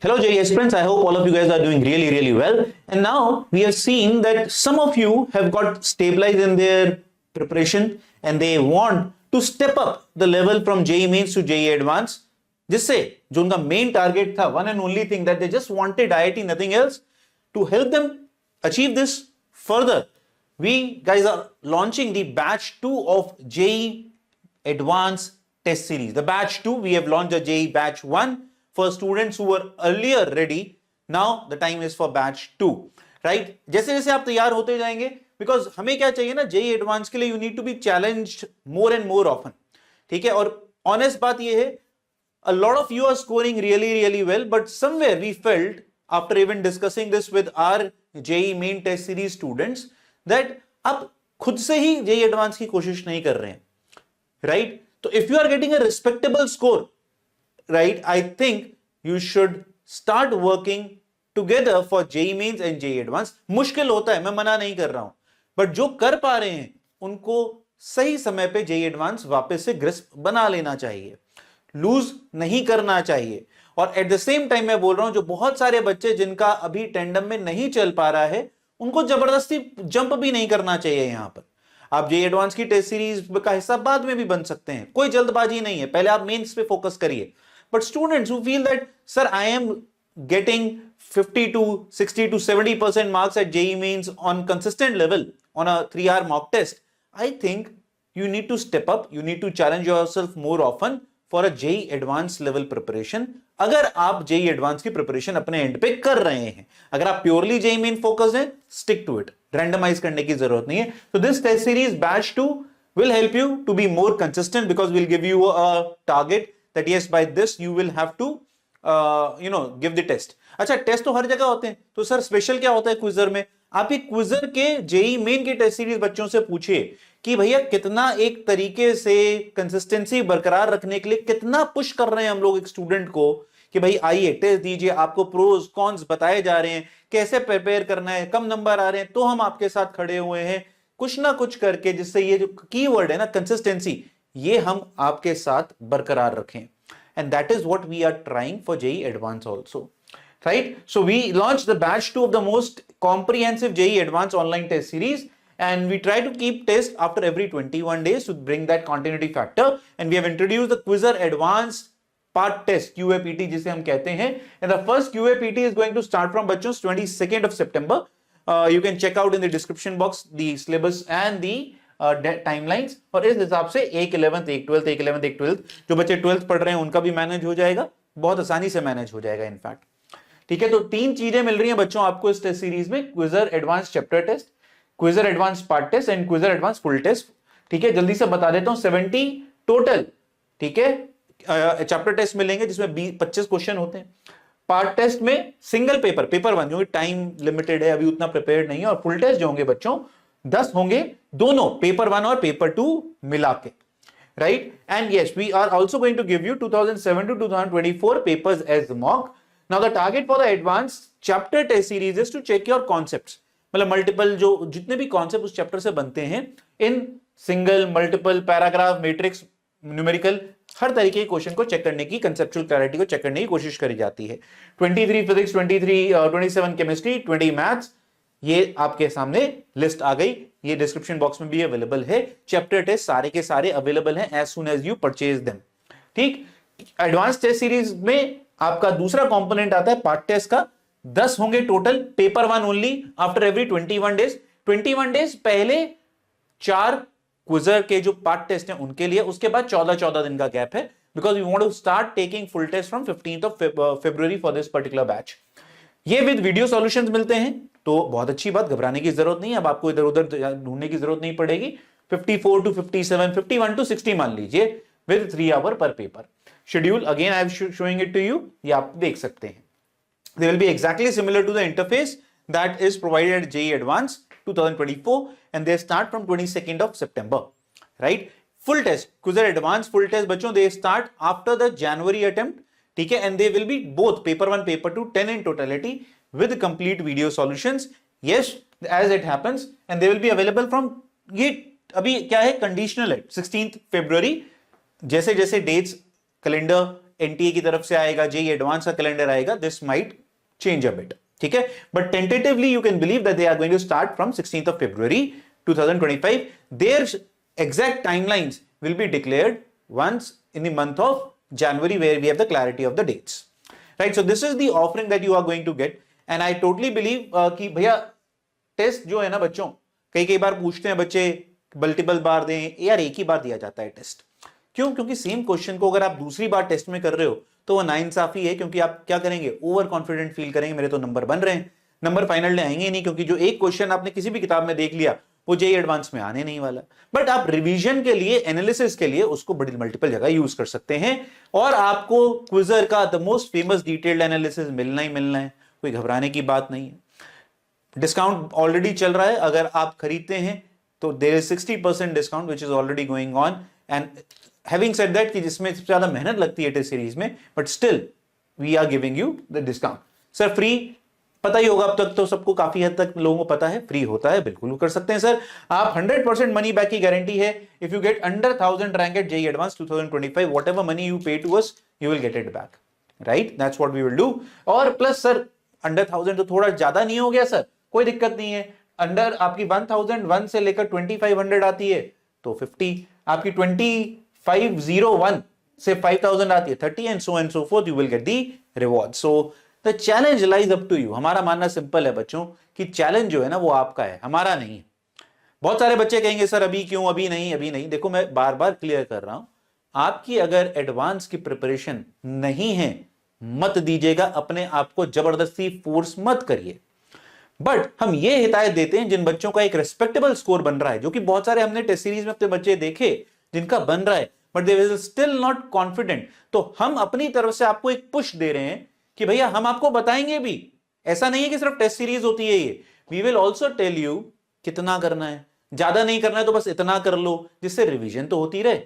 Hello JES friends, I hope all of you guys are doing really well. And now we have seen that some of you have got stabilized in their preparation and they want to step up the level from JEE Mains to JEE Advanced. जिससे जो उनका main target था, one and only thing that they just wanted IIT, nothing else. To help them achieve this further, we guys are launching the batch 2 of JEE Advanced test series. The batch 2, we have launched the JEE batch 1 for students who were earlier ready. Now the time is for batch 2, right? जैसे जैसे आप तैयार होते जाएंगे, because हमें क्या चाहिए ना, JEE Advanced के लिए you need to be challenged more and more often. ठीक है? और honest बात ये है, a lot of you are scoring really well, but somewhere we felt after even discussing this with our JEE main test series students that आप खुद से ही JEE Advanced की कोशिश नहीं कर रहे हैं, right? So if you are getting a respectable score, right, I think you should start working together for JEE Mains and JEE Advanced. मुश्किल होता है, मैं मना नहीं कर रहा हूं, बट जो कर पा रहे हैं उनको सही समय पे JEE Advanced वापस से ग्रिस्प बना लेना चाहिए, लूज नहीं करना चाहिए. और एट द सेम टाइम मैं बोल रहा हूं, जो बहुत सारे बच्चे जिनका अभी टेंडम में नहीं चल पा रहा है, उनको जबरदस्ती जंप भी नहीं करना चाहिए. यहां पर आप JEE Advanced की टेस्ट सीरीज का हिस्सा बाद में भी बन सकते हैं, कोई जल्दबाजी नहीं है, पहले आप मेंस पे फोकस करिए. But students who feel that, sir, I am getting 50 to 60 to 70% marks at JEE Mains on consistent level on a 3-hour mock test, I think you need to step up. You need to challenge yourself more often for a JEE Advanced level preparation. अगर आप JEE Advanced की preparation अपने and पे कर रहे हैं, अगर आप purely JEE Main focused हैं, stick to it. Randomize करने की जरूरत नहीं है. So this test series batch 2 will help you to be more consistent because we'll give you a target that yes, by this you will have to give the test. अच्छा, test तो हर जगह होते हैं, तो सर स्पेशल क्या होता है quizzer में? आप एक क्विजर के JEE मेन की टेस्ट सीरीज बच्चों से पूछिए कि भैया कितना एक तरीके से कंसिस्टेंसी बरकरार रखने के लिए कितना पुश कर रहे हैं हम लोग एक स्टूडेंट को कि भाई आइए टेस्ट दीजिए, आपको प्रोज कॉन्स बताए जा रहे हैं, कैसे प्रिपेयर करना है, कम नंबर आ रहे हैं तो हम आपके साथ खड़े हुए हैं, कुछ ना कुछ करके, जिससे ये जो कीवर्ड है ना कंसिस्टेंसी, ये हम आपके साथ बरकरार रखें. And that is what we are trying for JEE Advanced also, right? So we launched the batch 2 of the most comprehensive JEE Advanced online test series, and we try to keep test after every 21 days to bring that continuity factor. And we have introduced the Quizzer Advanced part test, QAPT जिसे हम कहते हैं. And the first QAPT is going to start from बच्चों 22nd of September. You can check out in the description box the syllabus and the timelines. और इस हिसाब से एक 11th एक 12th एक 11th एक 12th, जो बच्चे 12th पढ़ रहे हैं उनका भी मैनेज हो जाएगा, बहुत आसानी से मैनेज हो जाएगा इनफैक्ट. ठीक है, तो 3 चीजें मिल रही हैं बच्चों आपको इस टेस्ट सीरीज में: quizzer advance chapter test, quizzer advance part test and quizzer advance full test. ठीक है, जल्दी से बता देता हूं, 70 टोटल, ठीक है, चैप्टर टेस्ट मिलेंगे जिसमें 25 क्वेश्चन होते हैं. पार्ट टेस्ट में सिंगल पेपर 1 जो टाइम लिमिटेड है, अभी उतना प्रिपेयर्ड नहीं है, और फुल टेस्ट जो होंगे बच्चों 10 होंगे, दोनों पेपर 1 और पेपर 2 मिला के, right? And yes, we are also going to give you 2007 to 2024 papers as mock. Now the target for the advance chapter test series is to check your concepts, मतलब multiple जो जितने भी concept उस chapter से बनते हैं, in single, multiple, paragraph, matrix, numerical, हर तरीके के क्वेश्चन को चेक करने की, कंसेप्चुअल क्लैरिटी को चेक करने की कोशिश करी जाती है. 23 फिजिक्स, 27 केमिस्ट्री, 20 मैथ्स, ये आपके सामने लिस्ट आ गई. ये डिस्क्रिप्शन बॉक्स में भी अवेलेबल है. चैप्टर टेस्ट सारे के सारे अवेलेबल हैं as soon as you purchase them. ठीक, एडवांस टेस्ट सीरीज में आपका दूसरा कंपोनेंट आता है पार्ट टेस्ट का. 10 होंगे total, paper 1 only after every 21 days. 21 days पहले 4 क्विजर के जो पार्ट टेस्ट हैं उनके लिए, उसके बाद 14 दिन का गैप है, because we want to start taking full test from 15th of February for this particular batch. ये विद वीडियो सॉल्यूशंस मिलते हैं, तो बहुत अच्छी बात, घबराने की जरूरत नहीं है. अब आपको इधर उधर ढूंढने की जरूरत नहीं पड़ेगी. 54 to 57, 51 to 60 मान लीजिए, विद 3 hour पर paper schedule. Again I am showing it to you, ये आप देख सकते हैं. They will be exactly similar to the interface that is provided JEE Advanced 2024 and they start from 22nd of September, right? Full test, Quizzer Advanced full test बच्चों, they start after the January attempt. ठीक है, and they will be both paper 1 paper 2 10 in totality with complete video solutions. Yes, as it happens, and they will be available from, ये अभी क्या है, conditional है, 16th February. जैसे जैसे dates calendar NTA की तरफ से आएगा, जेई एडवांस का कैलेंडर आएगा, this might change a bit, ठीक है, but tentatively you can believe that they are going to start from 16th of February 2025. Their exact timelines will be declared once in the month of January, where we have the clarity of the dates, right? So this is the offering that you are going to get, and I totally believe कि भैया test जो है ना बच्चों, कई बार पूछते हैं बच्चे मल्टीपल बार दें, यार एक ही बार दिया जाता है टेस्ट, क्यों? क्योंकि सेम क्वेश्चन को अगर आप दूसरी बार टेस्ट में कर रहे हो तो वो नाइंसाफी है, क्योंकि आप क्या करेंगे, ओवर कॉन्फिडेंट फील करेंगे, मेरे तो नंबर बन रहे हैं, नंबर फाइनल में आएंगे नहीं, क्योंकि जो एक क्वेश्चन आपने किसी भी किताब में देख लिया वो जेई एडवांस में आने नहीं वाला। बट आप रिवीजन के लिए, एनालिसिस के लिए उसको बड़ी मल्टीपल जगह यूज कर सकते हैं, और आपको क्विजर का the most famous detailed analysis मिलना ही मिलना है, कोई घबराने की बात नहीं है। डिस्काउंट ऑलरेडी चल रहा है, अगर आप खरीदते हैं तो there is 60% discount which is already going on, and having said that कि जिसमें सबसे ज्यादा मेहनत लगती है टेस्ट सीरीज में, but still we are giving you the discount. Sir free पता ही होगा अब तक तो सबको, काफी हद तक लोगों को पता है फ्री होता है, बिल्कुल कर सकते हैं सर। आप 100% मनी बैक की गारंटी है, if you get under 1000 rank at JEE advance 2025, whatever money you pay to us you will get it back, right? That's what we will do. और प्लस सर अंडर 1000 तो थोड़ा ज्यादा नहीं हो गया sir? कोई दिक्कत नहीं है, अंडर आपकी 1001 से लेकर 2500 आती है तो 50, आपकी 2501 से 5000 आती है 30, and so forth, you will get the reward. So the challenge lies up to you. हमारा मानना सिंपल है बच्चों कि चैलेंज जो है ना वो आपका है, हमारा नहीं है। बहुत सारे बच्चे कहेंगे सर अभी क्यों, अभी नहीं, अभी नहीं। देखो मैं बार बार क्लियर कर रहा हूं, आपकी अगर एडवांस की प्रिपरेशन नहीं है, मत दीजिएगा, अपने आप को जबरदस्ती फोर्स मत करिए। बट हम ये हिदायत देते हैं जिन बच्चों का एक रेस्पेक्टेबल स्कोर बन रहा है, जो कि बहुत सारे हमने टेस्ट सीरीज में अपने बच्चे देखे जिनका बन रहा है, but they will still not confident, तो हम अपनी तरफ से आपको एक पुश दे रहे हैं कि भैया हम आपको बताएंगे भी, ऐसा नहीं है कि सिर्फ टेस्ट सीरीज होती है ये, we will also tell you कितना करना है, ज्यादा नहीं करना है तो बस इतना कर लो, जिससे रिवीजन तो होती रहे।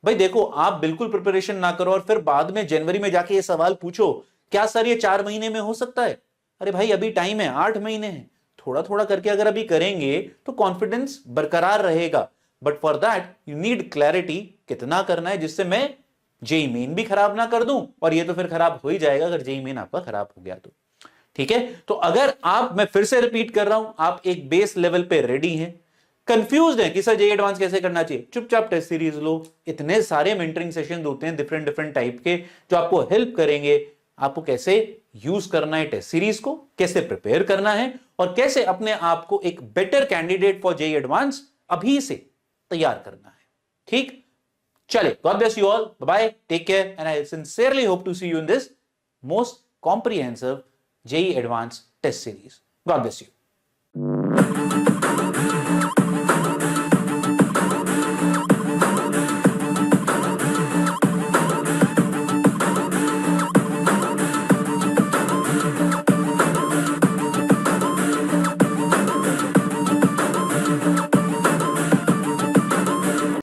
भाई देखो, आप बिल्कुल प्रिपरेशन ना करो और फिर बाद में जनवरी में जाके ये सवाल पूछो, क्या सर ये 4 महीने में हो सकता है? अरे भाई अभी टाइम है, 8 महीने हैं, थोड़ा थोड़ा करके अगर अभी करेंगे तो कॉन्फिडेंस बरकरार रहेगा। But for that you need clarity, कितना करना है जिससे मैं जेईई मेन भी खराब ना कर दूं, और ये तो फिर खराब हो ही जाएगा अगर जेईई मेन आपका खराब हो गया तो, ठीक है? तो अगर आप, मैं फिर से रिपीट कर रहा हूं, आप एक बेस लेवल पे रेडी हैं, कंफ्यूज्ड हैं कि सर जेईई एडवांस कैसे करना चाहिए, चुपचाप टेस्ट सीरीज लो। इतने सारे मेंटरिंग सेशन होते हैं डिफरेंट टाइप के, जो आपको हेल्प करेंगे आपको कैसे यूज करना है टेस्ट सीरीज को, कैसे प्रिपेयर करना है, और कैसे अपने आप को एक better candidate for JEE advance अभी से तैयार करना है। ठीक, चले, God bless you all, bye bye, take care, and I sincerely hope to see you in this most comprehensive JEE Advanced test series. God bless you.